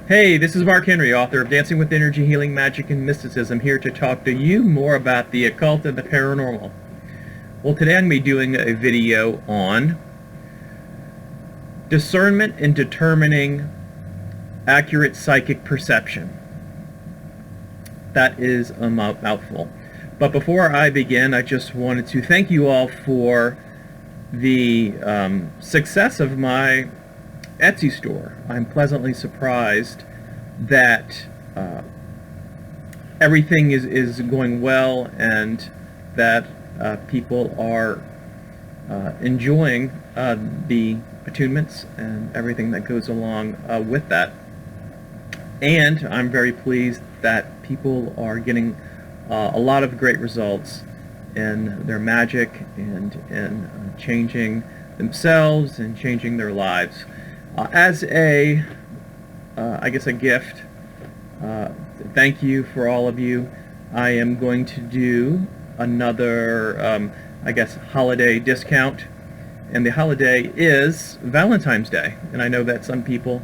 Hey, this is Mark Henry, author of Dancing with Energy, Healing, Magic, and Mysticism, here to talk to you more about the occult and the paranormal. Well, today I'm going to be doing a video on discernment in determining accurate psychic perception. That is a mouthful. But before I begin, I just wanted to thank you all for the success of my Etsy store. I'm pleasantly surprised that everything is going well and that people are enjoying the attunements and everything that goes along with that. And I'm very pleased that people are getting a lot of great results in their magic and in changing themselves and changing their lives. As a gift, thank you for all of you. I am going to do another, holiday discount, and the holiday is Valentine's Day. And I know that some people,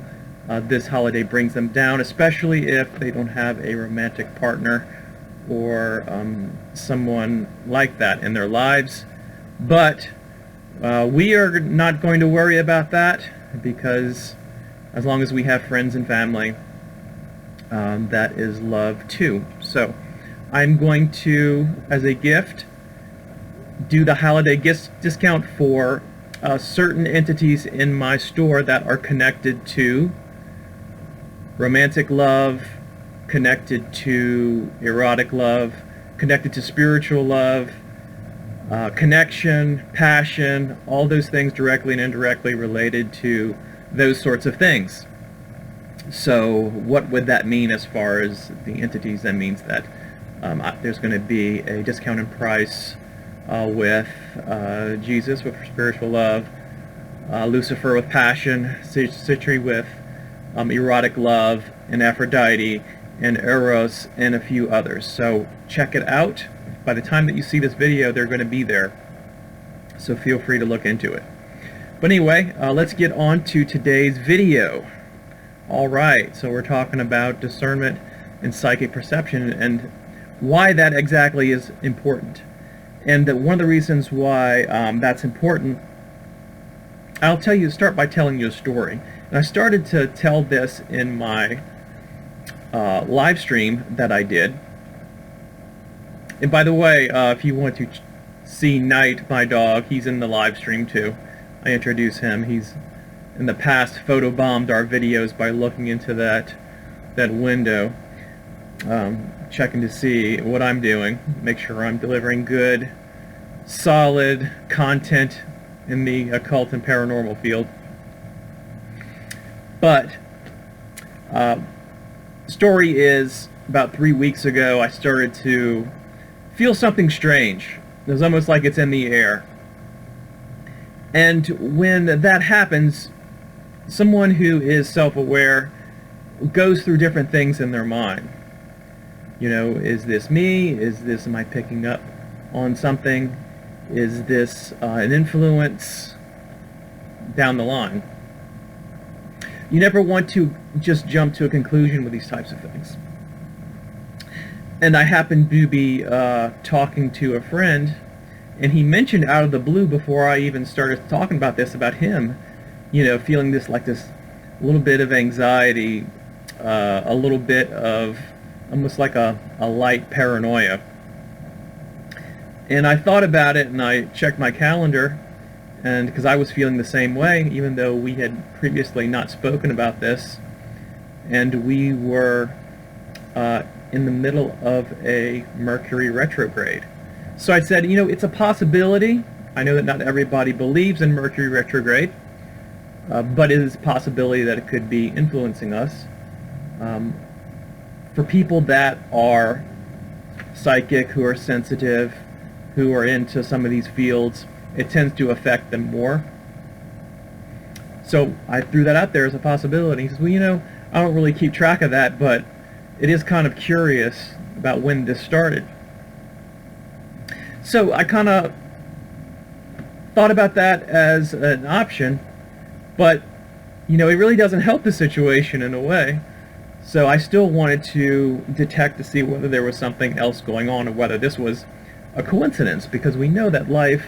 this holiday brings them down, especially if they don't have a romantic partner or someone like that in their lives. But we are not going to worry about that, because as long as we have friends and family, that is love too. So I'm going to, as a gift, do the holiday discount for certain entities in my store that are connected to romantic love, connected to erotic love, connected to spiritual love, connection, passion, all those things directly and indirectly related to those sorts of things. So what would that mean as far as the entities? That means that there's going to be a discounted price with Jesus with spiritual love, Lucifer with passion, Citri with erotic love, and Aphrodite and Eros and a few others. So check it out. By the time that you see this video, they're going to be there, so feel free to look into it. But anyway, let's get on to today's video. Alright, so we're talking about discernment and psychic perception and why that exactly is important. And one of the reasons why that's important, I'll start by telling you a story. And I started to tell this in my live stream that I did. And by the way, if you want to see Knight, my dog, he's in the live stream too. I introduce him. He's in the past photobombed our videos by looking into that window, checking to see what I'm doing, make sure I'm delivering good, solid content in the occult and paranormal field. But story is, about 3 weeks ago, I started to feel something strange. It was almost like it's in the air. And when that happens, someone who is self-aware goes through different things in their mind. You know, is this me? Am I picking up on something? Is this an influence? Down the line. You never want to just jump to a conclusion with these types of things. And I happened to be talking to a friend, and he mentioned out of the blue, before I even started talking about this, about him, you know, feeling this little bit of anxiety, a little bit of almost like a light paranoia. And I thought about it, and I checked my calendar, and because I was feeling the same way, even though we had previously not spoken about this, and we were in the middle of a Mercury Retrograde. So I said, you know, it's a possibility. I know that not everybody believes in Mercury Retrograde, but it is a possibility that it could be influencing us. For people that are psychic, who are sensitive, who are into some of these fields, it tends to affect them more. So I threw that out there as a possibility. He says, well, you know, I don't really keep track of that, but it is kind of curious about when this started. So I kind of thought about that as an option, but you know, it really doesn't help the situation in a way, So I still wanted to detect to see whether there was something else going on or whether this was a coincidence, because we know that life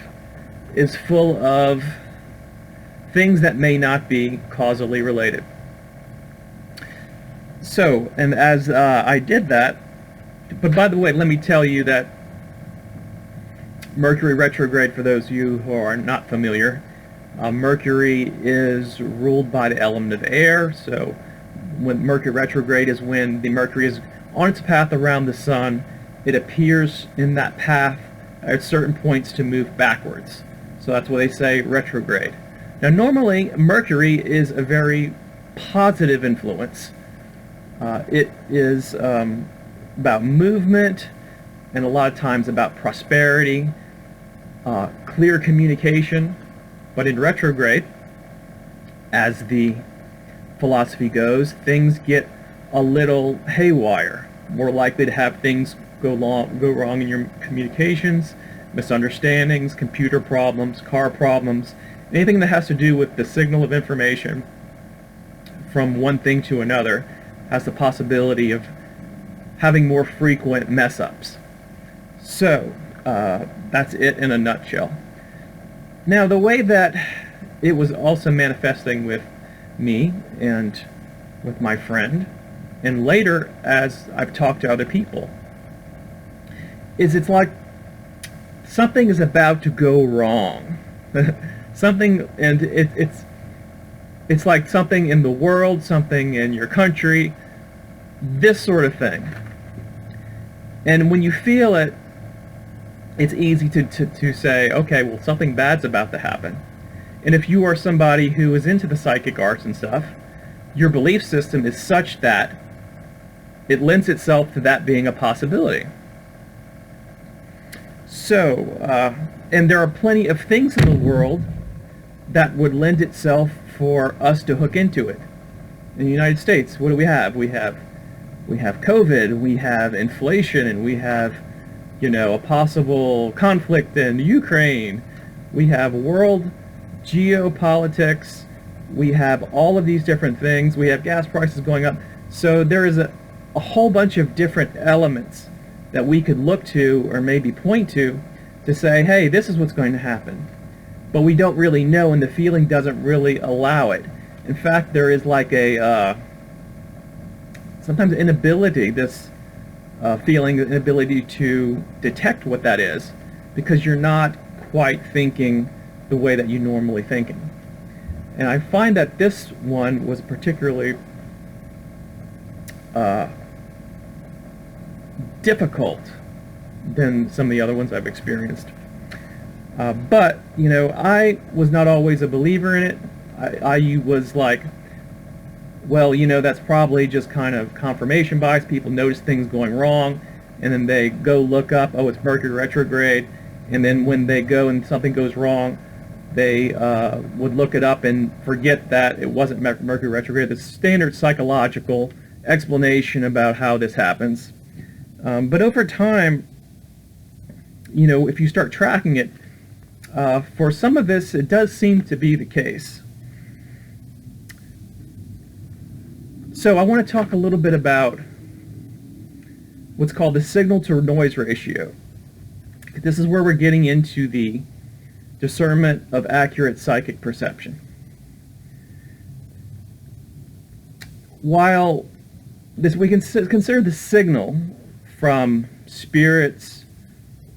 is full of things that may not be causally related. So, and as I did that, but by the way, let me tell you that Mercury retrograde, for those of you who are not familiar, Mercury is ruled by the element of air. So when Mercury retrograde is when the Mercury is on its path around the sun, it appears in that path at certain points to move backwards. So that's why they say retrograde. Now normally Mercury is a very positive influence. It is about movement, and a lot of times about prosperity, clear communication. But in retrograde, as the philosophy goes, things get a little haywire. More likely to have things go wrong in your communications, misunderstandings, computer problems, car problems, anything that has to do with the signal of information from one thing to another has the possibility of having more frequent mess-ups. So that's it in a nutshell. Now, the way that it was also manifesting with me and with my friend, and later as I've talked to other people, is it's like something is about to go wrong. Something, and it's like something in the world, something in your country, this sort of thing. And when you feel it, it's easy to say, okay, well, something bad's about to happen. And if you are somebody who is into the psychic arts and stuff, your belief system is such that it lends itself to that being a possibility. So, and there are plenty of things in the world that would lend itself for us to hook into it. In the United States, what do we have? We have COVID, we have inflation, and we have, a possible conflict in Ukraine. We have world geopolitics. We have all of these different things. We have gas prices going up. So there is a whole bunch of different elements that we could look to or maybe point to say, hey, this is what's going to happen. But we don't really know, and the feeling doesn't really allow it. In fact, there is like a sometimes inability, this feeling, inability to detect what that is, because you're not quite thinking the way that you normally thinking. And I find that this one was particularly difficult than some of the other ones I've experienced. But, I was not always a believer in it. I was like, well, that's probably just kind of confirmation bias. People notice things going wrong, and then they go look up, oh, it's Mercury retrograde, and then when they go and something goes wrong, they would look it up and forget that it wasn't Mercury retrograde. The standard psychological explanation about how this happens. But over time, if you start tracking it, for some of this, it does seem to be the case. So I want to talk a little bit about what's called the signal to noise ratio. This is where we're getting into the discernment of accurate psychic perception. While we can consider the signal from spirits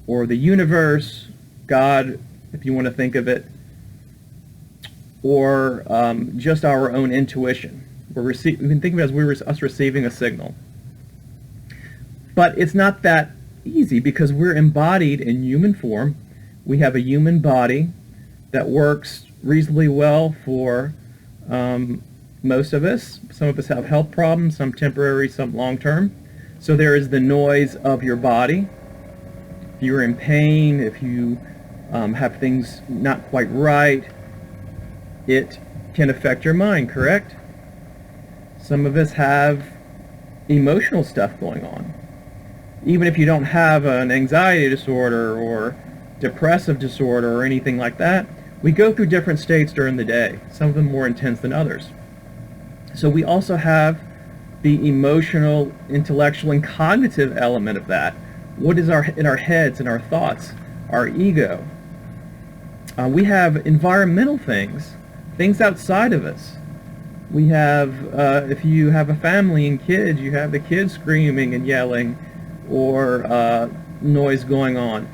or the universe, God, if you want to think of it, or just our own intuition. We can think of it as us receiving a signal. But it's not that easy, because we're embodied in human form. We have a human body that works reasonably well for most of us. Some of us have health problems, some temporary, some long-term. So there is the noise of your body. If you're in pain, if you have things not quite right, it can affect your mind, correct? Some of us have emotional stuff going on. Even if you don't have an anxiety disorder or depressive disorder or anything like that, we go through different states during the day, some of them more intense than others. So we also have the emotional, intellectual, and cognitive element of that. What is in our heads and our thoughts, our ego. We have environmental things outside of us. We have, if you have a family and kids, you have the kids screaming and yelling, or noise going on.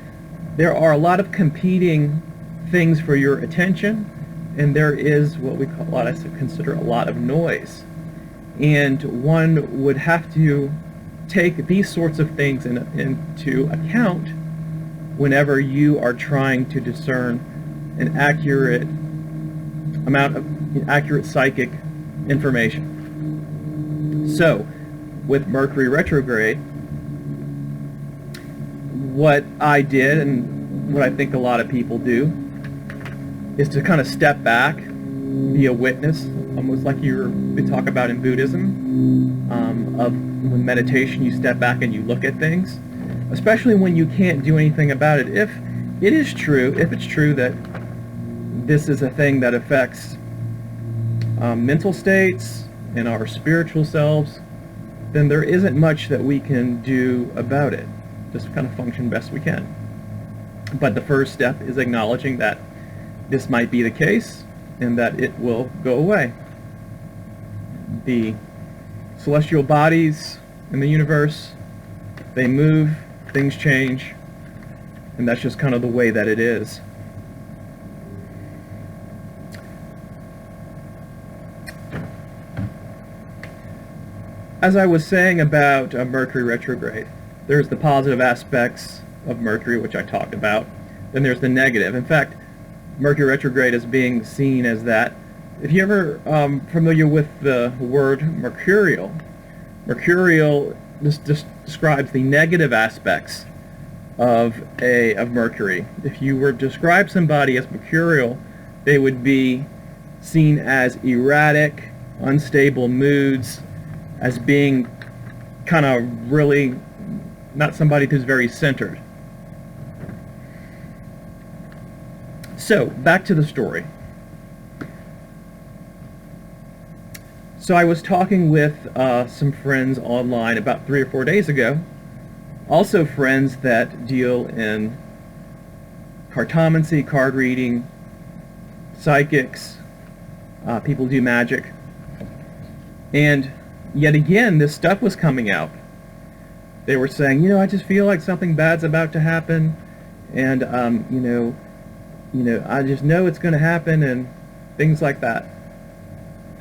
There are a lot of competing things for your attention, and there is what we call, I consider a lot of noise. And one would have to take these sorts of things into account whenever you are trying to discern an accurate amount of accurate psychic information. So, with Mercury Retrograde, what I did, and what I think a lot of people do, is to kind of step back, be a witness, almost like we talk about in Buddhism, of when meditation, you step back and you look at things, especially when you can't do anything about it. If it's true that this is a thing that affects mental states and our spiritual selves, then there isn't much that we can do about it. Just kind of function best we can. But the first step is acknowledging that this might be the case and that it will go away. The celestial bodies in the universe, they move, things change, and that's just kind of the way that it is. As I was saying about Mercury retrograde, there's the positive aspects of Mercury, which I talked about. Then there's the negative. In fact, Mercury retrograde is being seen as that. If you're ever familiar with the word mercurial, mercurial just describes the negative aspects of Mercury. If you were to describe somebody as mercurial, they would be seen as erratic, unstable moods, as being kind of really not somebody who's very centered. So, back to the story. So I was talking with some friends online about 3 or 4 days ago, also friends that deal in cartomancy, card reading, psychics, people do magic, and yet again this stuff was coming out. They were saying, I just feel like something bad's about to happen, and I just know it's going to happen, and things like that.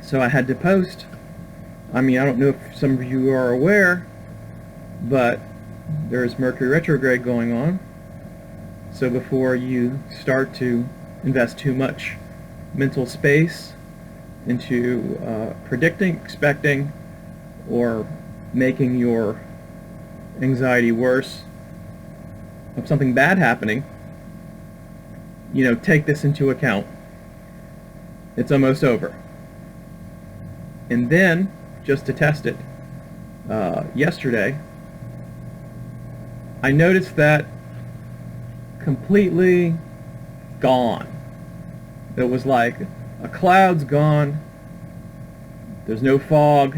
So I had to post. I don't know if some of you are aware, but there's Mercury retrograde going on. So before you start to invest too much mental space into predicting, expecting, or making your anxiety worse of something bad happening, take this into account. It's almost over. And then, just to test it, yesterday, I noticed that completely gone. It was like a cloud's gone, there's no fog,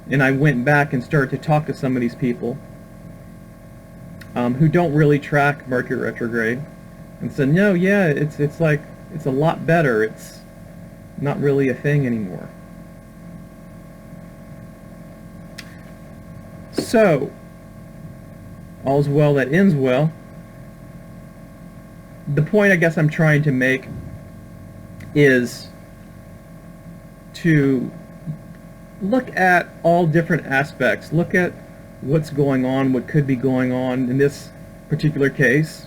and I went back and started to talk to some of these people who don't really track Mercury retrograde, and said, no, yeah, it's a lot better. It's not really a thing anymore. So, all's well that ends well. The point I guess I'm trying to make is to look at all different aspects. Look at what's going on, what could be going on in this particular case.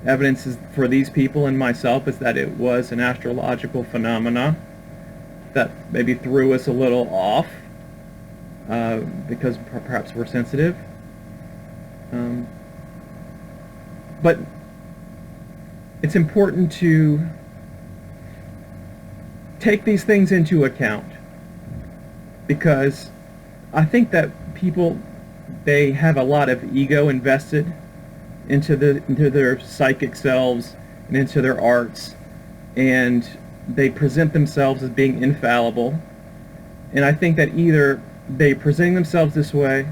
Evidence is, for these people and myself, is that it was an astrological phenomena that maybe threw us a little off because perhaps we're sensitive. But it's important to take these things into account, because I think that people, they have a lot of ego invested into their psychic selves and into their arts, and they present themselves as being infallible. And I think that either they presenting themselves this way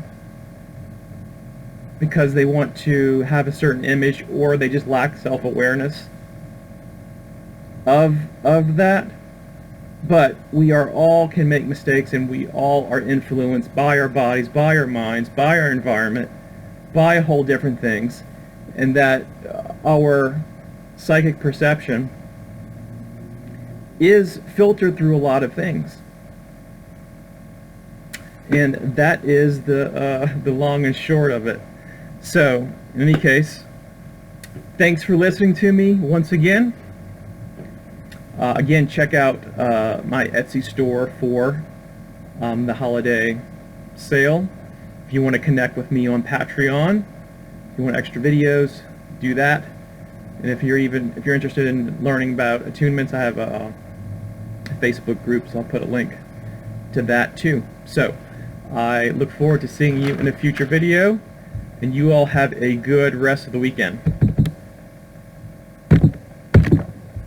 because they want to have a certain image, or they just lack self-awareness of that. But we are all can make mistakes, and we all are influenced by our bodies, by our minds, by our environment, by a whole different things, and that our psychic perception is filtered through a lot of things. And that is the long and short of it. So, in any case, thanks for listening to me once again. Again, check out my Etsy store for the holiday sale. If you want to connect with me on Patreon, if you want extra videos, do that. And if you're interested in learning about attunements, I have a Facebook group, so I'll put a link to that too. So I look forward to seeing you in a future video, and you all have a good rest of the weekend.